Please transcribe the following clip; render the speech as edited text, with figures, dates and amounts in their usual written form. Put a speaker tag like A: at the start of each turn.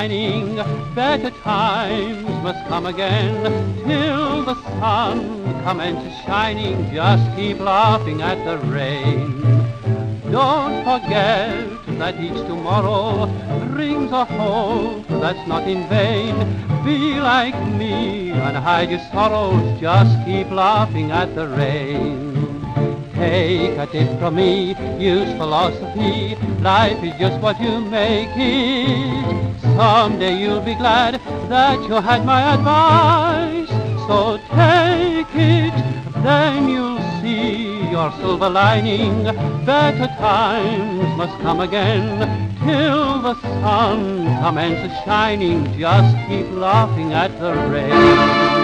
A: shining, better times must come again. Till the sun commences shining, just keep laughing at the rain. Don't forget that each tomorrow brings a hope that's not in vain. Be like me and hide your sorrows, just keep laughing at the rain. Take a tip from me, use philosophy, life is just what you make it. Someday you'll be glad that you had my advice, so take it, then you'll see your silver lining. Better times must come again, till the sun commences shining, just keep laughing at the rain.